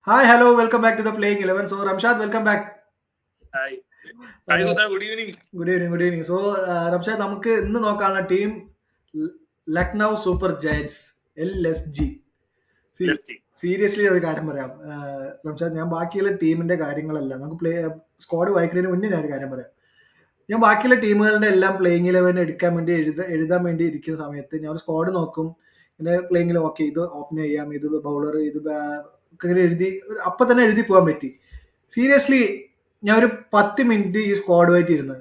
Hi, hello, welcome back to the Playing 11. So, Ramshad, welcome back. Hi. Hi, Huda. Good evening. Good evening, good evening. So, Ramshad, നമുക്ക് ഇന്ന് നോക്കാനുള്ള team Lucknow super giants LSG. Let's see. Seriously ഒരു കാര്യം പറയാം റംഷാദ്, ഞാൻ ബാക്കിയുള്ള ടീമിന്റെ കാര്യങ്ങളല്ല നമുക്ക് സ്ക്വാഡ് വായിക്കുന്നതിന് മുന്നേ ഞാൻ ഒരു കാര്യം പറയാം. ഞാൻ ബാക്കിയുള്ള ടീമുകളുടെ എല്ലാം പ്ലേയിങ് ഇലവൻ എടുക്കാൻ വേണ്ടി എഴുതാൻ വേണ്ടി ഇരിക്കുന്ന സമയത്ത് ഞാൻ ഒരു സ്ക്വാഡ് നോക്കും. പിന്നെ പ്ലേയിങ്ങിൽ ഓക്കെ ഇത് ഓപ്പൺ ചെയ്യാം, ഇത് ബൗളർ, ഇത് ഇങ്ങനെ എഴുതി അപ്പൊ തന്നെ എഴുതി പോകാൻ പറ്റി. സീരിയസ്ലി ഞാൻ ഒരു 10 മിനിറ്റ് ഈ സ്ക്വാഡുമായിട്ട് ഇരുന്ന്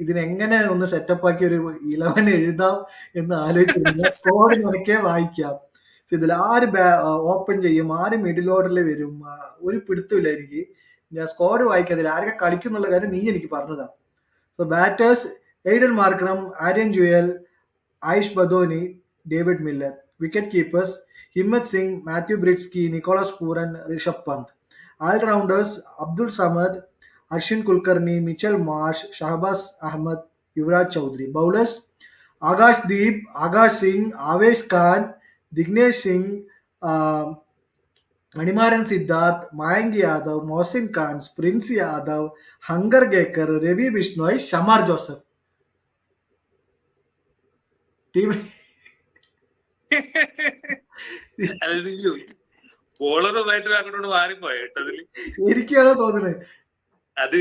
ഇതിനെങ്ങനെ ഒന്ന് സെറ്റപ്പ് ആക്കി ഒരു 11 എഴുതാം എന്ന് ആലോചിച്ചിരുന്നു. സ്ക്വാഡ് നോക്കിയേ വായിക്കാം. പക്ഷെ ഇതിൽ ആര് ഓപ്പൺ ചെയ്യും, ആര് മിഡിൽ ഓർഡറിൽ വരും, ഒരു പിടുത്തമില്ല എനിക്ക്. ഞാൻ സ്ക്വാഡ് വായിക്കാതില്ല, ആരൊക്കെ കളിക്കും എന്നുള്ള കാര്യം നീ എനിക്ക് പറഞ്ഞതാ. So batters: Aiden Markram, Aryan Jewel, Aish Badoni, David Miller. Wicket keepers: Himmat Singh, Matthew Britsky, Nicholas Pooran, Rishabh Pant. All-rounders: Abdul Samad, Arshin Kulkarni, Mitchell Marsh, Shahbaz Ahmed, Yuvraj Chaudhary. Bowlers: Akash Deep, Akash Singh, Avesh Khan, Dignesh Singh, uh, Manimaran Siddharth, Mayank Yadav, Mohsin Khan, Prince Yadav, Hunger Gekar, Ravi Bishnoi, Shamar Joseph. Team ബോളറുമായിട്ട് അങ്ങോട്ട് മാറിപ്പോയ കേട്ടതില്. എനിക്ക് അതാ തോന്നുന്നത്. അത്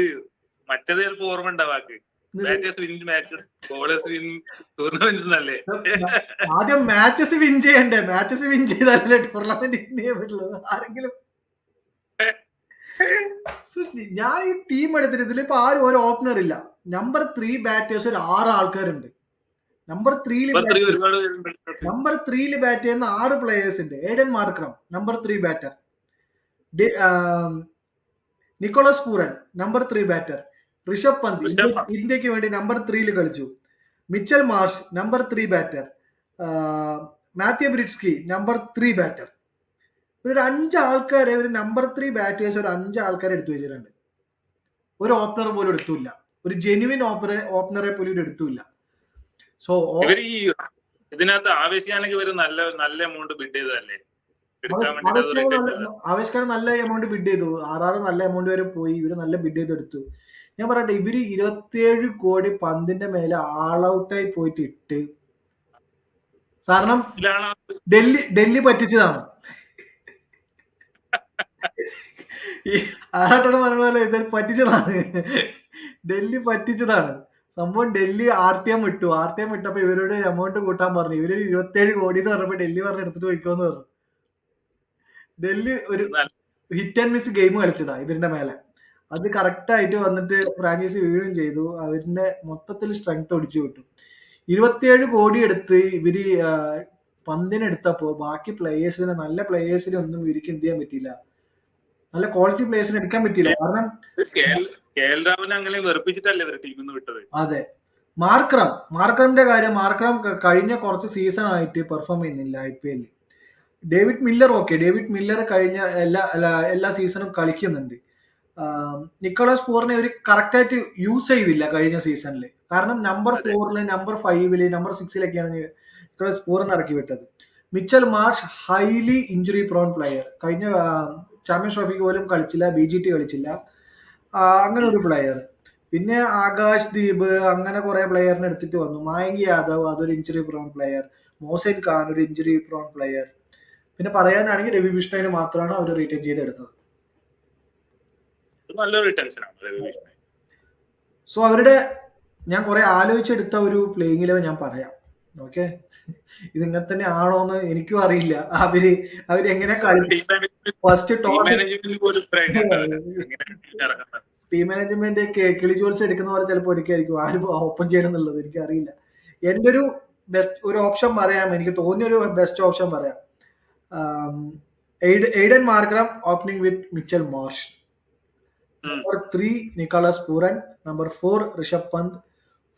മറ്റേത് ചിലപ്പോ ഓർമ്മ ഉണ്ടാവാക്ക്. Batters win matches, bowlers win tournaments എന്നല്ലേ. ആദ്യം മാച്ചസ് വിൻ ചെയ്യണ്ടേ? മാച്ചസ് വിൻ ചെയ്താലല്ലേ ടൂർണമെന്റ് വിൻ ചെയ്യാൻ പറ്റുള്ളൂ. ആരെങ്കിലും ഞാൻ ഈ ടീം എടുത്തിട്ട് ഇതിലിപ്പോ ആരും ഒരു ഓപ്പണർ ഇല്ല. നമ്പർ 3 ബാറ്റേഴ്സ് ഒരു 6 ആൾക്കാരുണ്ട്. നമ്പർ 3 ബാറ്റ് ചെയ്യുന്ന 6 പ്ലേയേഴ്സ് ഉണ്ട്. Aiden Markram number 3 batter, Nicholas Pooran number 3 batter, Rishabh Pant ഇന്ത്യക്ക് വേണ്ടി നമ്പർ 3 കളിച്ചു, Mitchell Marsh number 3 batter, Matthew Breetzke number 3 batter. ഒരു 5 ആൾക്കാരെ, ഒരു നമ്പർ 3 ബാറ്റേഴ്സ് ഒരു 5 ആൾക്കാരെ എടുത്തു വെച്ചിട്ടുണ്ട്. ഒരു ഓപ്പണർ പോലും എടുത്തില്ല. ഒരു ജെനുവിൻ ഓപ്പണറെ പോലും എടുത്തില്ല. സോ ഇതിനകത്ത് ആവേശിക്കാനൊക്കെ ഇവര് നല്ല നല്ല എമൗണ്ട് ബിഡ് ചെയ്തതല്ലേ. ആവേശക്കാരൻ നല്ല എമൗണ്ട് ബിഡ് ചെയ്തു. നല്ല എമൗണ്ട് വരെ പോയി. ഇവര് നല്ല ബിഡ് ചെയ്തെടുത്തു. ഞാൻ പറയട്ടെ, ഇവര് 27 കോടി പന്തിന്റെ മേലെ ആൾ ഔട്ടായി പോയിട്ട് ഇട്ട്. കാരണം ഡൽഹി പറ്റിച്ചതാണ്. ആരാട്ടോട് പറഞ്ഞ പോലെ ഇത് പറ്റിച്ചതാണ്. ഡൽഹി പറ്റിച്ചതാണ് സംഭവം. ഡൽഹി RTM വിട്ടു. RTM വിട്ടപ്പോ ഇവരോട് എമൗണ്ട് കൂട്ടാൻ പറഞ്ഞു. ഇവര് 27 കോടി എന്ന് പറഞ്ഞപ്പോ ഡൽഹി പറഞ്ഞ് എടുത്തിട്ട് പോയിക്കോന്ന് പറഞ്ഞു. ഡൽഹി ഒരു ഹിറ്റ് ആൻഡ് മിസ് ഗെയിം കളിച്ചതാ ഇവരുടെ മേലെ. അത് കറക്റ്റ് ആയിട്ട് വന്നിട്ട് ഫ്രാഞ്ചൈസി വീഴുകയും ചെയ്തു. അവരുടെ മൊത്തത്തിൽ സ്ട്രെങ്ത് ഒടിച്ചു വിട്ടു. 27 കോടി എടുത്ത് ഇവര് പന്തിനെടുത്തപ്പോ ബാക്കി പ്ലേയേഴ്സിനെ, നല്ല പ്ലേയേഴ്സിനെ ഒന്നും ഇവർക്ക് എന്ത് ചെയ്യാൻ പറ്റിയില്ല. നല്ല ക്വാളിറ്റി പ്ലേയേഴ്സിനെ എടുക്കാൻ പറ്റിയില്ല. കാരണം അതെ, മാർക്രമിന്റെ കാര്യം, മാർക്രം കഴിഞ്ഞ കുറച്ച് സീസൺ ആയിട്ട് പെർഫോം ചെയ്യുന്നില്ല IPL. David Miller David Miller കഴിഞ്ഞ എല്ലാ സീസണും കളിക്കുന്നുണ്ട്. നിക്കോളാസ് പൂറിനെ ഒരു കറക്റ്റായിട്ട് യൂസ് ചെയ്തില്ല കഴിഞ്ഞ സീസണിൽ. കാരണം നമ്പർ 4, നമ്പർ 5, നമ്പർ 6 നിക്കോളാസ് പൂറിനെ ഇറക്കി വിട്ടത്. Mitchell Marsh highly injury prawn player. കഴിഞ്ഞ ചാമ്പ്യൻസ് ട്രോഫിക്ക് പോലും കളിച്ചില്ല, BGT കളിച്ചില്ല. അങ്ങനെ ഒരു പ്ലെയർ. പിന്നെ ആകാശ് ദീപ്, അങ്ങനെ കുറെ പ്ലെയറിനെ എടുത്തിട്ട് വന്നു. മായങ്കി യാദവ്, അതൊരു injury prawn player. Mohsin Khan ഒരു ഇഞ്ചുറി പ്രോൺ പ്ലെയർ. പിന്നെ പറയാനാണെങ്കിൽ രവി ബിഷ്ണോയിനെ മാത്രമാണ് അവർ റീറ്റെയിൻ ചെയ്തെടുത്തത്. സോ അവരുടെ, ഞാൻ കുറെ ആലോചിച്ചെടുത്ത ഒരു പ്ലേയിങ് ഇലവൻ ഞാൻ പറയാം. ഓക്കെ, ഇത് ഇങ്ങനെ തന്നെ ആണോന്ന് എനിക്കും അറിയില്ല. അവരെങ്ങനെ ഫസ്റ്റ് ടീം മാനേജ്മെന്റ് കിളി ജോൽസ് എടുക്കുന്ന പോലെ ചിലപ്പോൾ എടുക്കായിരിക്കും. ആരും ഓപ്പൺ ചെയ്യണം എന്നുള്ളത് എനിക്കറിയില്ല. എൻ്റെ ഒരു ബെസ്റ്റ് ഒരു ഓപ്ഷൻ പറയാം, എനിക്ക് തോന്നിയൊരു ബെസ്റ്റ് ഓപ്ഷൻ പറയാം. Aiden Markram opening with Mitchell Marsh. Number 3 Nicholas Pooran. Number 4 Rishabh Pant.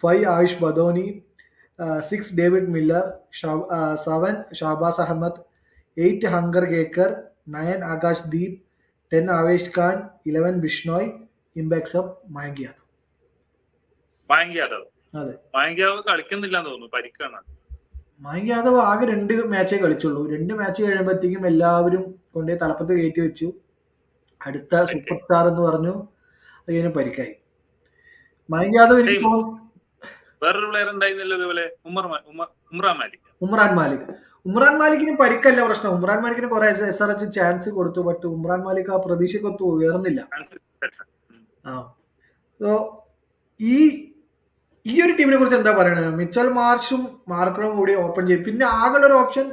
5 Aish Badoni. 6 David Miller. 7 Shahbaz Ahmed. 8 Hunger Gekar. 9 Akash Deep. 10 Avesh Khan. 11 Bishnoi. Impacts of Mayank Yadav. അതെ, മായങ്ക് യാദവ് കളിക്കുന്നില്ലെന്ന് തോന്നുന്നു, പരിക്കാണ്. മായങ്ക് യാദവ് ആകെ 2 മാച്ചേ കളിച്ചുള്ളൂ. 2 match കഴിയുമ്പോഴത്തേക്കും എല്ലാവരും കൊണ്ടുപോയി തലപ്പത്ത് കയറ്റി വെച്ചു. അടുത്ത സൂപ്പർ സ്റ്റാർ എന്ന് പറഞ്ഞു അതിന് പരിക്കായി. മയങ്ക് യാദവ് എനിക്ക് ഏയ് തോന്നുന്നു വേറൊരു പ്ലെയർ ഉണ്ടായിരുന്നല്ലോ ഇതുപോലെ ഉമ്രാൻ മാലിക്. ഉമ്രാൻ മാലിക്. ഉമ്രാൻ മാലിക്കിന് പരിക്കല്ല പ്രശ്നം. ഉമ്രാൻ മാലിക്കിന് കുറെ SRH ചാൻസ് കൊടുത്തു, ബട്ട് ഉമ്രാൻ മാലിക് ആ പ്രതീക്ഷക്കൊത്ത് ഉയർന്നില്ല. ആ സോ ഈ ഈ ഒരു ടീമിനെ കുറിച്ച് എന്താ പറയണത്? മിച്ചൽ മാർഷും മാർക്കറും കൂടി ഓപ്പൺ ചെയ്യും. പിന്നെ ആകെയുള്ള ഒരു ഓപ്ഷൻ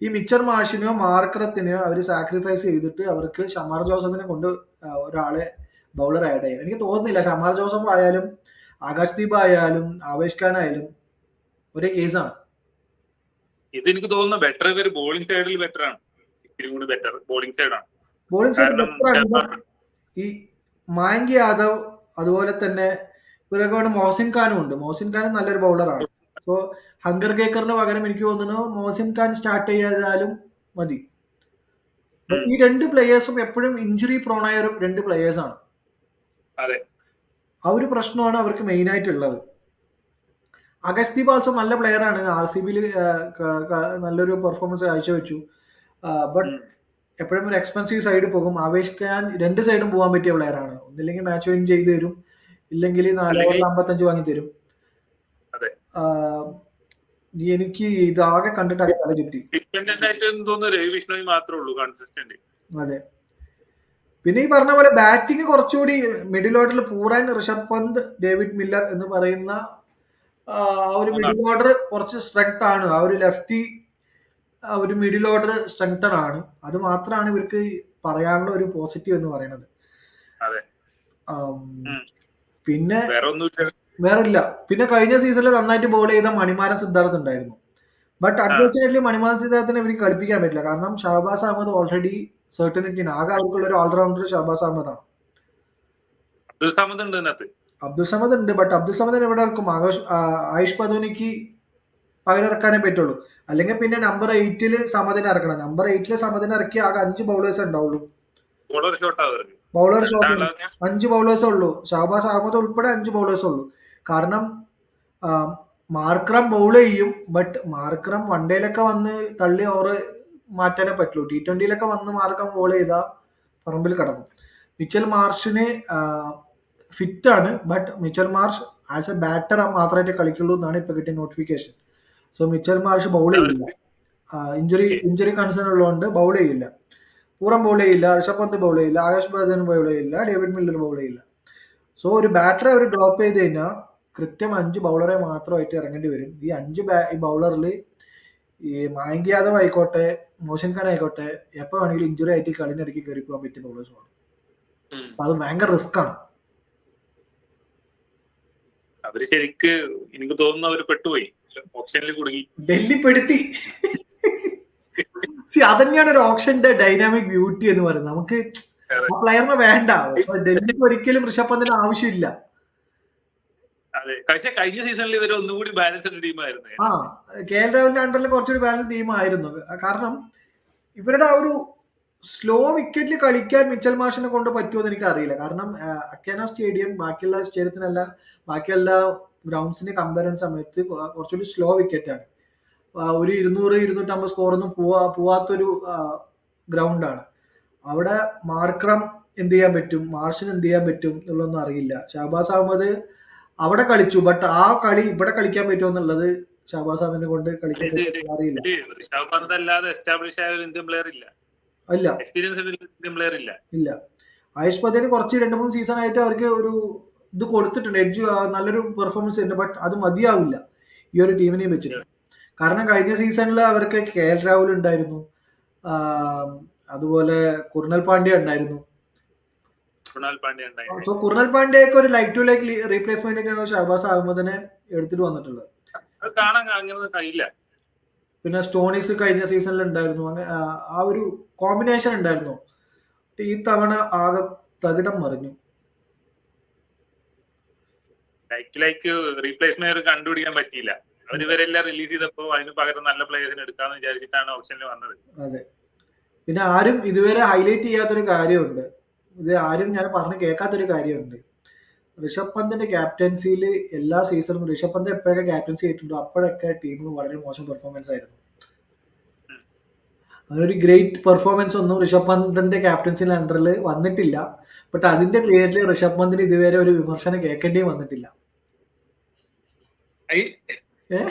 ഈ മിച്ചൽ മാർഷിനെയോ മാർക്കറത്തിനെയോ അവർ സാക്രിഫൈസ് ചെയ്തിട്ട് അവർക്ക് ഷമാർ ജോസഫിനെ കൊണ്ട് ഒരാളെ ബൗളർ ആഡ് ചെയ്യും. എനിക്ക് തോന്നുന്നില്ല ഷമാർ ജോസഫ് ആയാലും ആകാശ്ദീപ് ആയാലും ആവേശ് ഖാൻ ആയാലും ഒരേ കേസാണ്. ഇത് എനിക്ക് തോന്നുന്നു ബെറ്റർ ഇവര് ബോളിംഗ് സൈഡിൽ ബെറ്റർ ആണ്. ഇത്തിരി കൂടി ബെറ്റർ ബോളിംഗ് സൈഡാണ്. ബോളിംഗ് സൈഡ് കാരണം ബെറ്ററാണ്. ഈ മയങ്ക് യാദവ് അതുപോലെ തന്നെ ഇവരൊക്കെ മോഹസിൻ ഖാനും ഉണ്ട്. മോഹസിൻ ഖാനും നല്ലൊരു ബൗളറാണ്. സോ ഹങ്കർ ഗേക്കറിന് പകരം എനിക്ക് തോന്നുന്നു മോഹസിൻ ഖാൻ സ്റ്റാർട്ട് ചെയ്താലും മതി. ഈ രണ്ട് പ്ലേയേഴ്സും എപ്പോഴും ഇഞ്ചുറി പ്രോണായ രണ്ട് പ്ലേയേഴ്സാണ്. ആ ഒരു പ്രശ്നമാണ് അവർക്ക് മെയിൻ ആയിട്ടുള്ളത്. ആകാശ്ദീപ് ആൾസോ നല്ല പ്ലെയർ ആണ്. RCBയിൽ നല്ലൊരു പെർഫോമൻസ് കാഴ്ചവെച്ചു. ബട്ട് എപ്പോഴും ഒരു എക്സ്പെൻസീവ് സൈഡ് പോകും. ആവേശ് ഖാൻ രണ്ട് സൈഡും പോകാൻ പറ്റിയ പ്ലെയർ ആണ്. ഒന്നില്ലെങ്കിൽ മാച്ച് വിൻ ചെയ്ത് തരും, ഇല്ലെങ്കിൽ 4 ഓവറിൽ 55 വാങ്ങി തരും. എനിക്ക് ഇതാകെ കണ്ടിട്ട് തല ചുറ്റി. അതെ. പിന്നെ ഈ പറഞ്ഞ പോലെ ബാറ്റിംഗ് കുറച്ചുകൂടി മിഡിൽ ഓർഡറിൽ പൂറാൻ, ഋഷഭ് പന്ത്, ഡേവിഡ് മില്ലർ എന്ന് പറയുന്ന ആ ഒരു മിഡിൽ ഓർഡർ കുറച്ച് സ്ട്രെങ്ത് ആണ്. ആ ഒരു ലെഫ്റ്റി ഒരു മിഡിൽ ഓർഡർ സ്ട്രെങ്തൺ ആണ്. അത് മാത്രമാണ് ഇവർക്ക് പറയാനുള്ള ഒരു പോസിറ്റീവ് എന്ന് പറയുന്നത്. പിന്നെ വേറില്ല. പിന്നെ കഴിഞ്ഞ സീസണിൽ നന്നായിട്ട് ബോൾ ചെയ്ത മണിമാരൻ സിദ്ധാർത്ഥ് ഉണ്ടായിരുന്നു. ബട്ട് അൺഫോർച്ചുനേറ്റ്ലി മണിമാരൻ സിദ്ധാർത്ഥിനെ ഇവർക്ക് കളിപ്പിക്കാൻ പറ്റില്ല. കാരണം ഷഹബാസ് അഹമ്മദ് ഓൾറെഡി സെർട്ടനിറ്റിയാണ്. ആകെ അവർക്കുള്ള ഒരു ഓൾറൗണ്ടർ ഷഹബാസ് അഹമ്മദാണ്. അബ്ദുൾ സമദ് ഉണ്ട്. ബട്ട് അബ്ദുൾ സമദിന് എവിടെ ഇറക്കും? ആയുഷ് പദോനിക്ക് പകരം ഇറക്കാനേ പറ്റുള്ളൂ. അല്ലെങ്കിൽ പിന്നെ നമ്പർ 8 സമദിനെ ഇറക്കണം. നമ്പർ 8 സമദിനെ ഇറക്കി ആകെ 5 ബൗളേഴ്സ് ഉണ്ടാവുള്ളൂ. ബൗളർ ഷോട്ട് 5 ബൗളേഴ്സേ ഉള്ളൂ. ഷഹബാസ് അഹമ്മദ് ഉൾപ്പെടെ 5 ബൗളേഴ്സേ ഉള്ളൂ. കാരണം മാർക്രം ബൗൾ ചെയ്യും. ബട്ട് മാർക്രം വൺഡേയിലൊക്കെ വന്ന് തള്ളി ഓവർ മാറ്റാനേ പറ്റുള്ളൂ. T20 വന്ന് മാർക്രം ബോൾ ചെയ്താൽ പറമ്പിൽ കിടക്കും. മിച്ചൽ മാർഷിന് ഫിറ്റാണ്. But Mitchell Marsh as a batter മാത്രമായിട്ട് കളിക്കുള്ളൂ എന്നാണ് ഇപ്പൊ കിട്ടിയ notification. So Mitchell Marsh bowl ചെയ്യില്ല. ഇഞ്ചുറി കൺസേൺ ഉള്ളതുകൊണ്ട് ബൗൾ ചെയ്യില്ല. പൂറം ബൗൾ ചെയ്യില്ല, ഋഷഭ് പന്ത് ബൗൾ ചെയ്യില്ല, ആകാശ് ബർധൻ ബൗൾ ചെയ്യില്ല, ഡേവിഡ് മില്ലർ ബൗൾ ചെയ്യില്ല. സോ ഒരു ബാറ്ററെ അവർ ഡ്രോപ്പ് ചെയ്ത് കഴിഞ്ഞാൽ കൃത്യം 5 ബൗളറെ മാത്രമായിട്ട് ഇറങ്ങേണ്ടി വരും. ഈ 5 ബൗളറിൽ ഈ മയങ്ക് യാദവ് ആയിക്കോട്ടെ, മോഹസിൻ ഖാൻ ആയിക്കോട്ടെ, എപ്പോൾ വേണമെങ്കിലും ഇഞ്ചുറി ആയിട്ട് കളിനിടയ്ക്ക് കയറി പോകാൻ പറ്റിയ ബൗളേഴ്സുമാണ്. അപ്പൊ അത് ഭയങ്കര റിസ്ക് ആണ്. അവര് ശരിക്ക് എനിക്ക് തോന്നുന്നു അവര് പെട്ടുപോയി, ഓപ്ഷനിൽ കുടുങ്ങി, ഡൽഹി പെടുത്തി. അതന്നെയാണ് ഒരു ഓപ്ഷന്റെ ഡൈനാമിക് ബ്യൂട്ടി എന്ന് പറയുന്നത്. നമുക്ക് ആ പ്ലെയറിനെ വേണ്ട. ഡൽഹിക്ക് ഒരിക്കലും ഋഷഭ് പന്തിന് ആവശ്യമില്ല. അതെ, പക്ഷെ കഴിഞ്ഞ സീസണിൽ ഇവർ ഒന്നുകൂടി ബാലൻസ്ഡ് ടീമായിരുന്നു. KL രാഹുലിന്റെ അണ്ടറിൽ കുറച്ചൊരു ബാലൻസ് ടീമായിരുന്നു. കാരണം ഇവരുടെ ആ ഒരു സ്ലോ വിക്കറ്റിൽ കളിക്കാൻ മിച്ചൽ മാർഷിനെ കൊണ്ട് പറ്റുമെന്ന് എനിക്ക് അറിയില്ല. കാരണം അക്കേന സ്റ്റേഡിയം ബാക്കിയുള്ള സ്റ്റേഡിയത്തിനല്ല, ബാക്കിയുള്ള ഗ്രൗണ്ട്സിനെ കമ്പയർ ചെയ്യുന്ന സമയത്ത് കുറച്ചുകൂടി സ്ലോ വിക്കറ്റാണ്. ഒരു 200-250 സ്കോറൊന്നും പോവാത്തൊരു ഗ്രൗണ്ടാണ്. അവിടെ മാർക്രം എന്ത് ചെയ്യാൻ പറ്റും, മാർഷിന് എന്ത് ചെയ്യാൻ പറ്റും എന്നുള്ളതൊന്നും അറിയില്ല. ഷഹബാസ് അഹമ്മദ് അവിടെ കളിച്ചു, ബട്ട് ആ കളി ഇവിടെ കളിക്കാൻ പറ്റുമോ എന്നുള്ളത് ഷഹബാസ് അഹമ്മദിനെ കൊണ്ട് കളിക്കാൻ അറിയില്ല. ഇല്ല. ആയുഷ് പദേന് കുറച്ച് 2-3 സീസൺ ആയിട്ട് അവർക്ക് ഒരു ഇത് കൊടുത്തിട്ടുണ്ട്, എഡ്ജ്, നല്ലൊരു പെർഫോമൻസ് ഉണ്ട്. ബട്ട് അത് മതിയാവില്ല ഈ ഒരു ടീമിനെ വെച്ചിട്ട്. കാരണം കഴിഞ്ഞ സീസണിൽ അവർക്ക് KL രാഹുൽ ഉണ്ടായിരുന്നു, അതുപോലെ കുർണൽ പാണ്ഡ്യ ഉണ്ടായിരുന്നു. സോ കുർണൽ പാണ്ഡ്യയൊക്കെ ഒരു ലൈക്ക് ടു ലൈക്ക് റീപ്ലേസ്മെന്റ് ഒക്കെയാണ് ഷഹബാസ് അഹമ്മദിനെ എടുത്തിട്ട് വന്നിട്ടുള്ളത്. പിന്നെ സ്റ്റോണീസ് കഴിഞ്ഞ സീസണിൽ ഉണ്ടായിരുന്നു. ആ ഒരു കോമ്പിനേഷൻ ഉണ്ടായിരുന്നു. ഈ തവണ ആകെ തകിടം മറിഞ്ഞു. റീപ്ലേസ്മെന്റ് കണ്ടുപിടിക്കാൻ പറ്റിയില്ല. അവരിവരെല്ലാം റിലീസ് ചെയ്തപ്പോ അതിന് പകരം നല്ല പ്ലേയേഴ്സിനെ എടുക്കാന്ന് വിചാരിച്ചിട്ടാണ് ഓപ്ഷനിൽ വന്നത്. അതെ. പിന്നെ ആരും ഇതുവരെ ഹൈലൈറ്റ് ചെയ്യാത്തൊരു കാര്യമുണ്ട്. ഇത് ആരും ഞാൻ പറഞ്ഞ് കേൾക്കാത്തൊരു കാര്യമുണ്ട്. ഋഷഭ് പന്തിന്റെ ക്യാപ്റ്റൻസിയിൽ എല്ലാ സീസണും ഋഷഭ് പന്ത് എപ്പോഴൊക്കെ ക്യാപ്റ്റൻസി ചെയ്തിട്ടുണ്ടോ അപ്പോഴൊക്കെ ടീം വളരെ മോശം പെർഫോമൻസ് ആയിരുന്നു. അതൊരു ഗ്രേറ്റ് പെർഫോമൻസ് ഒന്നും ഋഷഭ് പന്തിന്റെ ക്യാപ്റ്റൻസിന്റെ അണ്ടറിൽ വന്നിട്ടില്ല. ബട്ട് അതിന്റെ പേരിൽ ഋഷഭ് പന്തിന് ഇതുവരെ ഒരു വിമർശനം കേൾക്കേണ്ടിയും വന്നിട്ടില്ല. ഏ?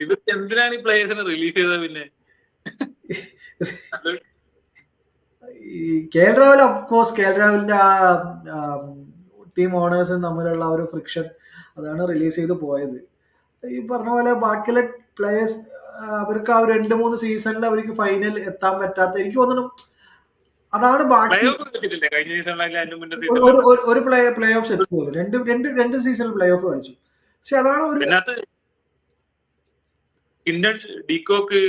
ഇതൊക്കെ എന്തിനാണ് ഈ പ്ലേയേഴ്സിനെ റിലീസ് ചെയ്തത് പിന്നെ? ഈ K L Rahul of course K L രാഹുലിന്റെ ആ ടീം ഓണേഴ്സും തമ്മിലുള്ള ഒരു ഫ്രിക്ഷൻ അതാണ് റിലീസ് ചെയ്ത് പോയത്. ഈ പറഞ്ഞ പോലെ ബാക്കിയുള്ള പ്ലേയേഴ്സ് അവർക്ക് ആ ഒരു 2-3 സീസണിൽ അവർക്ക് ഫൈനൽ എത്താൻ പറ്റാത്ത എനിക്ക് തോന്നുന്നു. അതാണ് ബാക്കി കഴിഞ്ഞ സീസണിലെ ഒരു പ്ലേ ഓഫ്സ് എത്തുമല്ലോ. രണ്ട് സീസണിൽ പ്ലേ ഓഫ് കളിച്ചു. പക്ഷെ അതാണ് ഒരു കിൻഡൻ ഡീകോക്ക്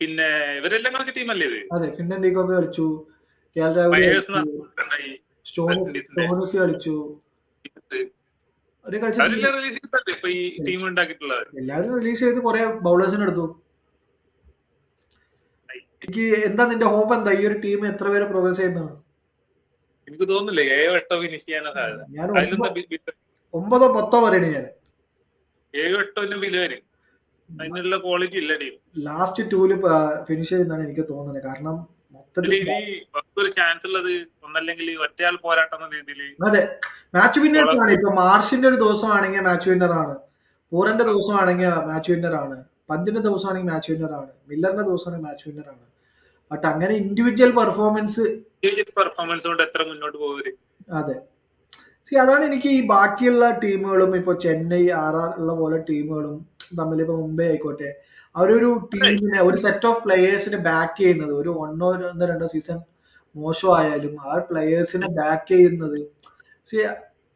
പിന്നെ ഇവരെല്ലാം കളിച്ച ടീമല്ലേ ഇത്? അതെ, കിൻഡൻ ഡീകോക്ക് കളിച്ചു, കെ എൽ രാഹുൽ സ്റ്റോൺസ് കളിച്ചു. എല്ലാവരും റിലീസ് ചെയ്ത് കുറെ ബൗളേഴ്സിനെ എടുത്തു. എനിക്ക് എന്താ നിന്റെ ഹോപ്പ് എന്താ ഈ ഒരു ടീം എത്ര പേര് പ്രോഗ്രസ് ചെയ്യുന്നത്? എനിക്ക് തോന്നുന്നില്ല 7-8 ഫിനിഷ് ചെയ്യാനാ സാധ്യത. ഞാൻ 9-10 പറയണേ. ഞാൻ 7-8 വരും. അതിനുള്ള ക്വാളിറ്റി ഇല്ല ടീം. ലാസ്റ്റ് 2 ഫിനിഷ് ചെയ്യുന്നതാണ് എനിക്ക് തോന്നുന്നത്. കാരണം മൊത്തത്തിൽ ഒരു ചാൻസ് ഉള്ളത് ഒന്നല്ലെങ്കിൽ ഒറ്റയാൾ പോരാട്ടം എന്ന രീതിയിൽ. അതെ, മാച്ച് വിന്നേഴ്സ് ആണ്. ഇപ്പൊ മാർഷിന്റെ ഒരു ദിവസമാണെങ്കിൽ മാച്ച് വിന്നർ ആണ്, പൂരന്റെ ദിവസമാണെങ്കിൽ മാച്ച് വിന്നർ ആണ്, പന്തിന്റെ ദിവസമാണെങ്കിൽ മാച്ച് വിന്നർ ആണ്, മില്ലറിന്റെ ദിവസമാണെങ്കിൽ മാച്ച് വിന്നർ ആണ്. ബട്ട് അങ്ങനെ ഇൻഡിവിജ്വൽ പെർഫോമൻസ് കൊണ്ട് എത്ര മുന്നോട്ട് പോകും? അതെ, അതാണ് എനിക്ക് ഈ ബാക്കിയുള്ള ടീമുകളും ഇപ്പൊ ചെന്നൈ RR ഉള്ള പോലെ ടീമുകളും തമ്മിൽ, ഇപ്പൊ മുംബൈ ആയിക്കോട്ടെ, അവരൊരു ടീമിനെ ഒരു സെറ്റ് ഓഫ് പ്ലെയേഴ്സിനെ ബാക്ക് ചെയ്യുന്നത്, ഒരു 1-2 സീസൺ മോശമായാലും ആ പ്ലെയേഴ്സിനെ ബാക്ക് ചെയ്യുന്നത്,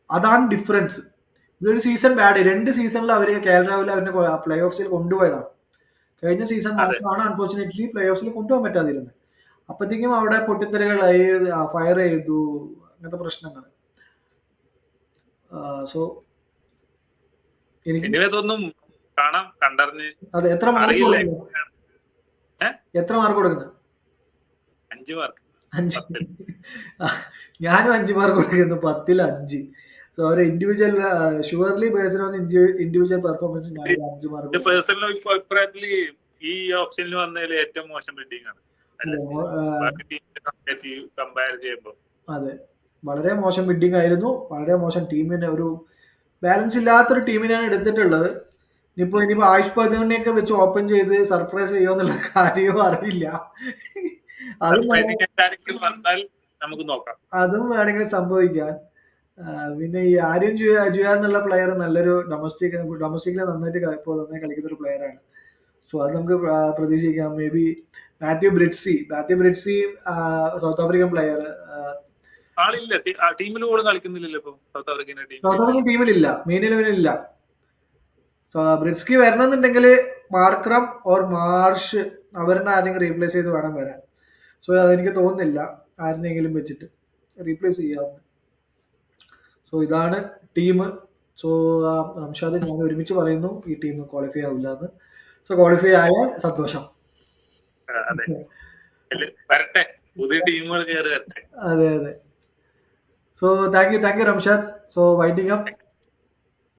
അതാണ് ഡിഫറൻസ്. ഇതൊരു സീസൺ ബാഡ്, 2 സീസണിൽ അവര് കെ എൽ രാഹുൽ അവരുടെ പ്ലേ ഓഫ്സിൽ കൊണ്ടുപോയതാണ്. കഴിഞ്ഞ സീസൺ മാത്രമാണ് അൺഫോർച്ചുനേറ്റ്ലി പ്ലേ ഓഫ്സിൽ കൊണ്ടുപോകാൻ പറ്റാതിരുന്നത്. അപ്പത്തേക്കും അവിടെ പൊട്ടിത്തെറികളായി, ഫയർ ചെയ്തു, അങ്ങനത്തെ പ്രശ്നങ്ങൾ. സോ എനിക്ക് കാണാം, കണ്ടറിഞ്ഞ്. അതെ, എത്ര മാർക്ക് കൊടുക്കുന്നത്? 5 മാർക്ക്. 5. ഞാനും 5 മാർക്ക് കൊടുക്കുന്നു, 10ൽ 5. സോ അവരെ individual surely based individual performance ഞാൻ 5 മാർക്ക്. പേഴ്സണൽ അഭിപ്രായത്തിൽ ഈ ഓപ്ഷനിൽ വന്നതിൽ ഏറ്റവും മോശം ബിൽഡിംഗ് ആണ് കമ്പയർ ചെയ്യുമ്പോൾ. അതെ, വളരെ മോശം ബിൽഡിംഗ് ആയിരുന്നു. വളരെ മോശം ടീമിനെ, ഒരു ബാലൻസ് ഇല്ലാത്തൊരു ടീമിനാണ് എടുത്തിട്ടുള്ളത്. ഇനിയിപ്പോ ആയുഷ് പദവിനെയൊക്കെ വെച്ച് ഓപ്പൺ ചെയ്ത് സർപ്രൈസ് ചെയ്യുമെന്നുള്ള കാര്യവും അറിയില്ല. അതും വേണമെങ്കിൽ സംഭവിക്കാൻ. പിന്നെ ഈ ആര്യൻ ജുയാൽ എന്നുള്ള പ്ലെയർ നല്ലൊരു ഡൊമസ്റ്റിക്കിൽ നന്നായി കളിക്കുന്ന ഒരു പ്ലെയറാണ്. സോ അത് നമുക്ക് പ്രതീക്ഷിക്കാം. May be Matthew Breetzke South African player. South African ടീമിലില്ല, മെയിൻ ഇലവനിലില്ല. ബ്രിഡ്സ്കി വരണമെന്നുണ്ടെങ്കിൽ മാർക്രം ഓർ മാർഷ് അവരുടെ ആരെങ്കിലും റീപ്ലേസ് ചെയ്ത് വേണം വരാൻ. സോ അതെനിക്ക് തോന്നുന്നില്ല ആരെങ്കിലും വെച്ചിട്ട് റീപ്ലേസ് ചെയ്യാവുന്ന. സോ ഇതാണ് ടീം. സോ റംഷാദ്, ഞാൻ ഒരുമിച്ച് പറയുന്നു ഈ ടീം ക്വാളിഫൈ ആവില്ല എന്ന്. സോ ക്വാളിഫൈ ആയാൽ സന്തോഷം. അതെ. So thank you Ramshad. So winding up.